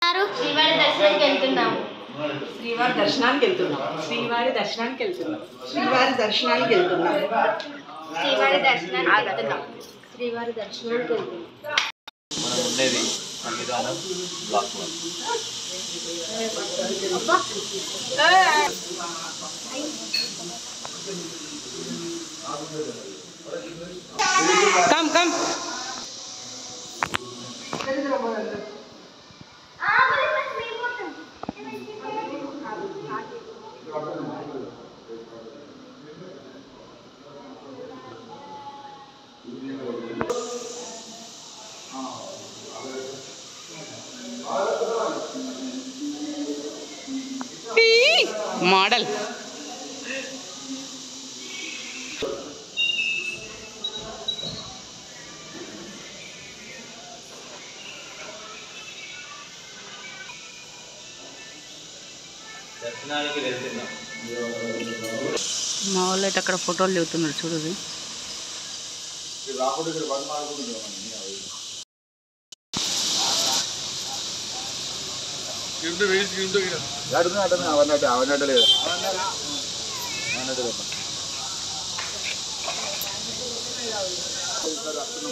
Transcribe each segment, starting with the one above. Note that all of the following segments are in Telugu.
శ్రీవారి దర్శనానికి వెళ్తున్నాము. శ్రీవారి దర్శనానికి వెళ్తున్నాం. శ్రీవారి దర్శనానికి వెళ్తున్నాం. శ్రీవారి దర్శనానికి వెళ్తున్నాం. శ్రీవారి దర్శనానికి వెళ్తున్నాం. శ్రీవారి దర్శనానికి వెళ్తున్నాం. మనం ఉండేది సన్నిధానం బ్లాక్ 1. కమ్ కమ్ మోడల్ దర్శనానికి వెళ్తున్నాం. మా వాళ్ళు అయితే అక్కడ ఫోటోలు దిగుతున్నారు చూడదు.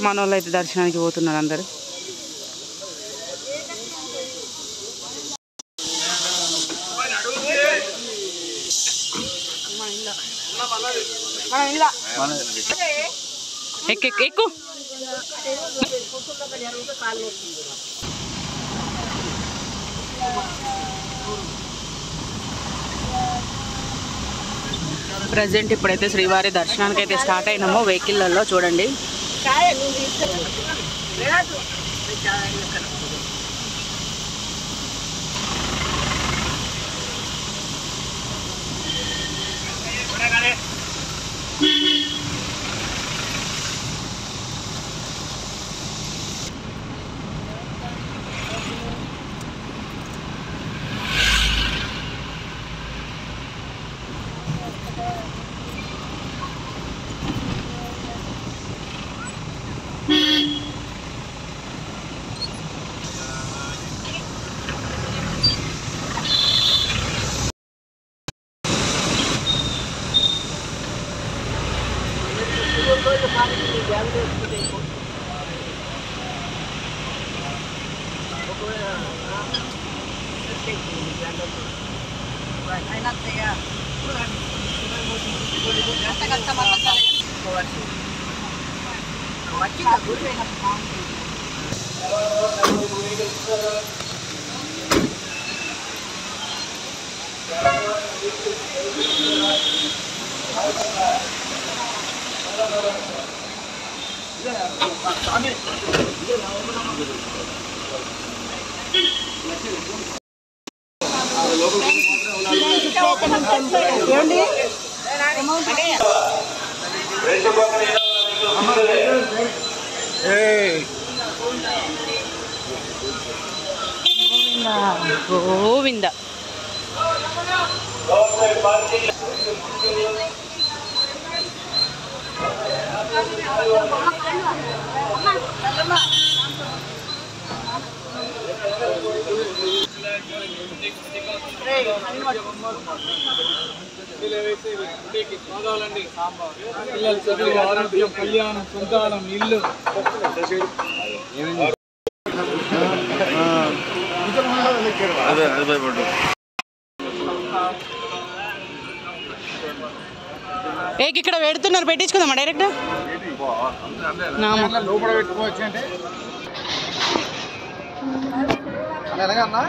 మన వాళ్ళు అయితే దర్శనానికి పోతున్నారు అందరు. ఎక్కు ప్రజెంట్ ఇప్పుడైతే శ్రీవారి దర్శనానికి అయితే స్టార్ట్ అయినామో వెహికల్లలో చూడండి. గోవింద పిల్లలు చదువు, ఆరోగ్యం, కళ్యాణం, సంతానం, ఇల్లు. ఇక్కడ పెడుతున్నారు, పెట్టించుకుందామా డైరెక్ట్ లోపల పెట్టుకోవచ్చు అంటే ఎలాగన్నా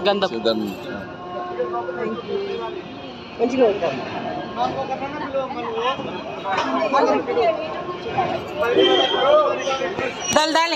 గంధం దాల్ దాల్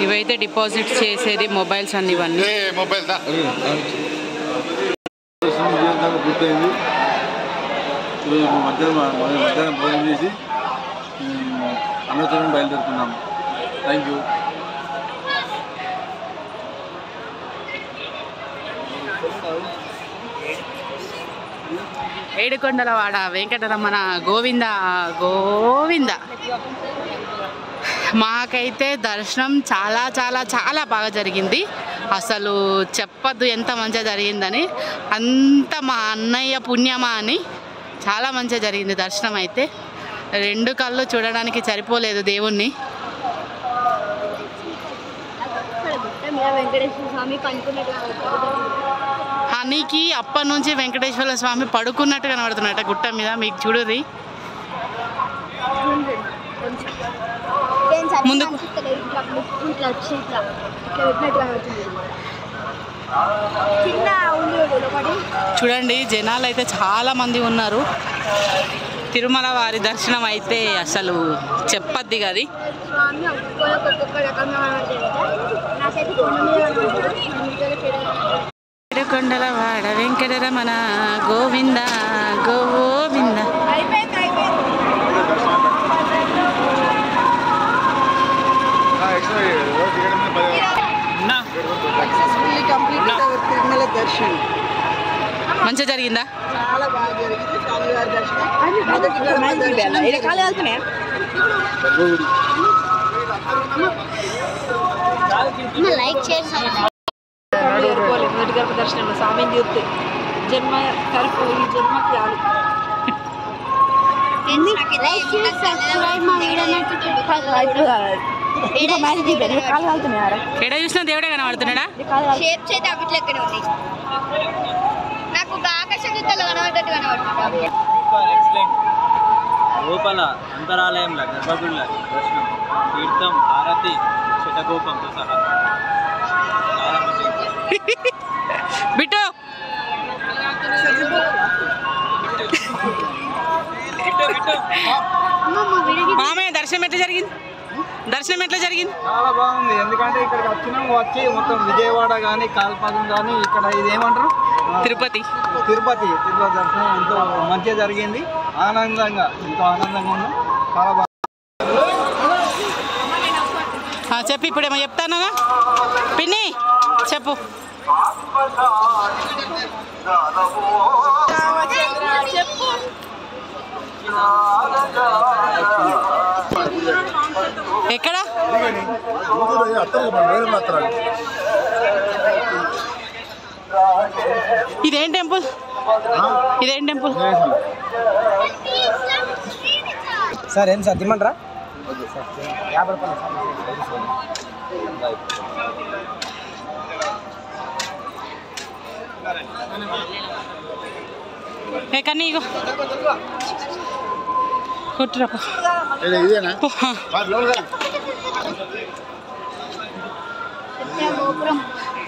ఇవైతే డిపాజిట్ చేసేది మొబైల్స్ అన్ని ఇవన్నీ. పూర్తయింది. మధ్యాహ్నం భోజనం చేసి అన్నవరం బయలుదేరుతున్నాము. Thank you. ఏడుకొండలవాడ వెంకటరమణ గోవింద గోవింద. మాకైతే దర్శనం చాలా చాలా చాలా బాగా జరిగింది. అసలు చెప్పద్దు ఎంత మంచిగా జరిగిందని. అంత మా అన్నయ్య పుణ్యమా అని చాలా మంచిగా జరిగింది దర్శనం. అయితే 2 కళ్ళు చూడడానికి సరిపోలేదు దేవుణ్ణి. హనీకి అప్పటి నుంచి వెంకటేశ్వర స్వామి పడుకున్నట్టు కనబడుతున్నట్ట గుట్ట మీద. మీకు చూడుర్రి ముందుకు. చూడండి జనాలు అయితే చాలా మంది ఉన్నారు. తిరుమల వారి దర్శనం అయితే అసలు చెప్పద్ది కది. ఏడుకొండలవాడ వెంకటరమణ గోవింద గోవింద. తిరుమల దర్శనం మంచిగా జరిగిందా? చాలా బాగా జరిగింది. స్వామివారి దర్శనం మొదటి గర్భ దర్శనంలో స్వామిని చూస్తే జన్మ కరుపు ఈ జన్మకి రాదు. ఎడ చూసినా దేవుడే కనబడుతున్నాడా? షేప్స్ అయితే అవిట్లో ఎక్కడ ఉన్నాయి. నాకు ఆకాశంలో కనబడ్డట్టు కనబడుతుంది. లోపల అంతరాలయంలో గర్భగుళ్ళ దర్శనం, తీర్థం, హారతి, శతగోపంతో సహా చాలా మంచిగా. బిట్టు మామయ్య దర్శనం ఎట్లా జరిగింది? చాలా బాగుంది. ఎందుకంటే ఇక్కడికి వచ్చి మొత్తం విజయవాడ కానీ కాల్పాదం కానీ ఇక్కడ ఇది ఏమంటారు తిరుపతి దర్శనం ఎంతో మంచిగా జరిగింది. ఆనందంగా ఎంతో ఆనందంగా ఉన్నాం. చాలా బాగా. చెప్పు ఇప్పుడేమో చెప్తాను పిన్ని చెప్పు. ఎక్కడ ఇదేం టెంపుల్? సార్ ఏం సార్ తిమ్మంటారా? కానీ ఇగో కొట్టురా.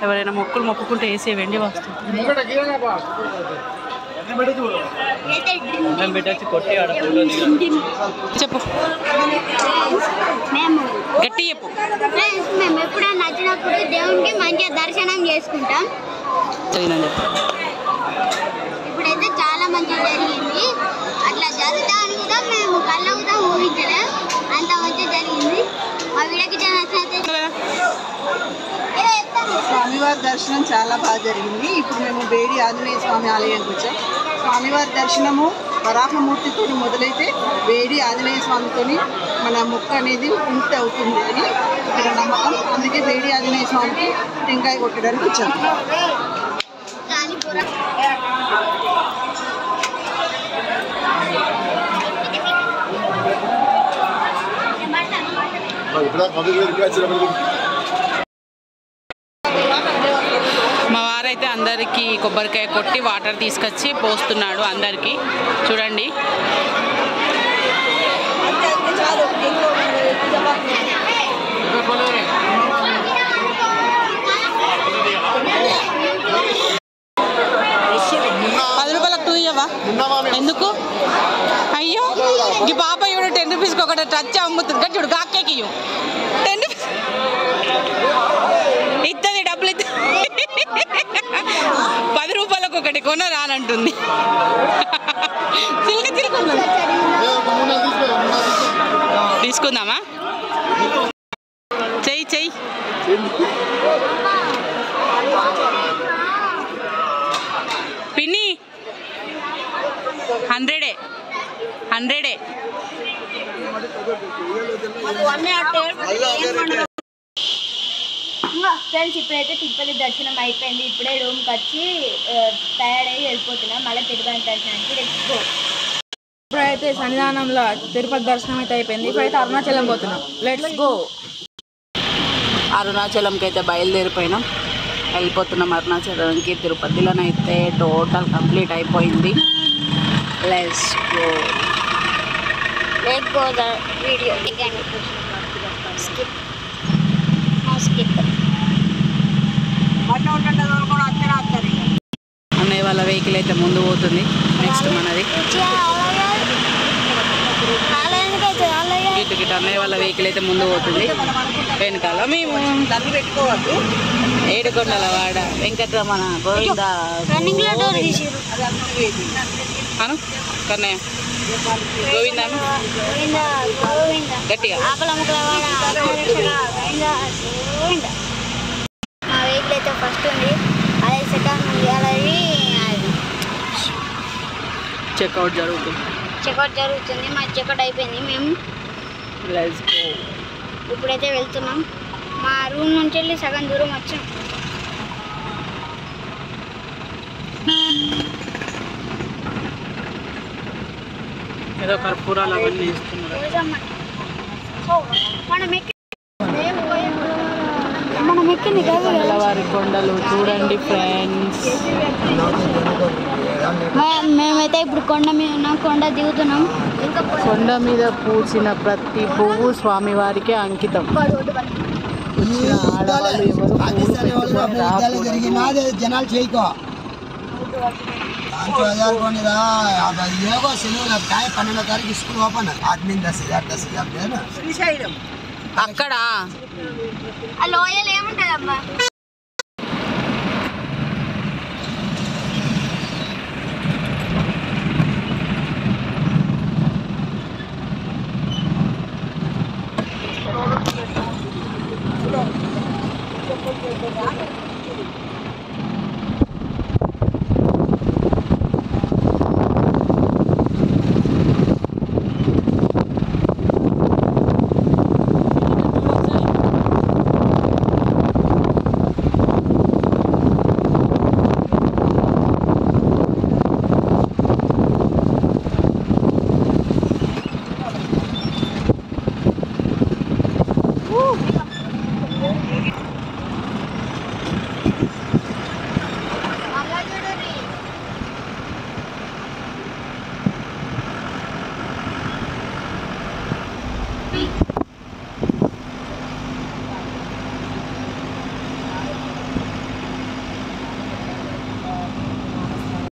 ఎవరైనా మొక్కులు మొక్కుకుంటే వేసే వెండి వస్తుంది. చెప్పు గట్టి చెప్పు. మేము ఎప్పుడైనా నచ్చినప్పుడు దేవునికి మంచిగా దర్శనం చేసుకుంటాం. ఇప్పుడైతే చాలా మంచిగా జరిగింది. అట్లా జరుగుతా అని కూడా మేము కళ్ళవుతా ఊహించలేం. అంత మంచిగా జరిగింది. మా వీడియోకి నచ్చినట్లయితే స్వామివారి దర్శనం చాలా బాగా జరిగింది. ఇప్పుడు మేము బేడి ఆంజనేయ స్వామి ఆలయానికి వచ్చాం. స్వామివారి దర్శనము వరాహమూర్తితో మొదలైతే బేడి ఆంజనేయ స్వామితో మన మొక్క అనేది పూర్తి అవుతుంది అని ఇక్కడ నమ్మకం. అందుకే బేడి ఆంజనేయ స్వామికి టెంకాయ కొట్టడానికి వచ్చాము. మా వారైతే అందరికీ కొబ్బరికాయ కొట్టి వాటర్ తీసుకొచ్చి పోస్తున్నాడు అందరికీ. చూడండి ₹10 2 ఇవ్వవా? ఎందుకు? ఈ పాప ఇప్పుడు 10 రూపీస్కి ఒకటి టచ్ అమ్ముతుంది కానీ చూడు కాకేకి 10 రూపీస్ ఇస్తుంది డబ్బులు ఇస్తుంది 10 రూపాయలకు ఒకటి కొన రానంటుంది తీసుకుందామా చెయ్యి చెయ్యి పిన్ని 100 ఫ్రెండ్స్ ఇప్పుడైతే తిరుపతి దర్శనం అయిపోయింది. ఇప్పుడే రూమ్కి వచ్చి తయారయ్యి వెళ్ళిపోతున్నాం. మళ్ళీ తిరుపతి దర్శనానికి రెచ్చిపో. ఇప్పుడైతే సన్నిధానంలో తిరుపతి దర్శనం అయితే అయిపోయింది. ఇప్పుడైతే అరుణాచలం పోతున్నాం. Let's go. అరుణాచలంకి అయితే బయలుదేరిపోయినాం. వెళ్ళిపోతున్నాం అరుణాచలంకి. తిరుపతిలోనైతే టోటల్ కంప్లీట్ అయిపోయింది. Let's go. Let go the video again. Skip skip. అన్నయ్య వాళ్ళ వెహికల్ అయితే ముందు పోతుంది. నెక్స్ట్ మనది గిట్టు అన్నయ్య వాళ్ళ వెహికల్ అయితే ముందు పోతుంది. వెనకాల మేము ఏడుకొండల వాడ వెంకటరమణ గోవింద అను కన్నయ్య గోవిందాను గట్టిగా. మా వెహికల్ అయితే ఫస్ట్ ఉంది, అదే సెకండ్ ఉంది, అలాగే చెక్అవుట్ జరుగుతుంది. మా చెక్అవుట్ అయిపోయింది. మేము ఇప్పుడైతే వెళ్తున్నాం. మా రూమ్ నుంచి వెళ్ళి సగం దూరం వచ్చాం. ఏదో కర్పూరాలు అవన్నీ ఇస్తున్నారు. మనం ఎక్కింది కొండలవారి కొండలు చూడండి ఫ్రెండ్స్. మేమైతే ఇప్పుడు కొండ మీద ఉన్నాం. కొండ దిగుతున్నాం. కొండ మీద పూసిన ప్రతి పువ్వు స్వామివారికి అంకితం. జనాలు చేయకో పన్నెండో తారీఖు స్కూల్ ఓపెన్. 10,000 శ్రీశైలం అక్కడ ఆ లోయలు ఏముంటుందమ్మా?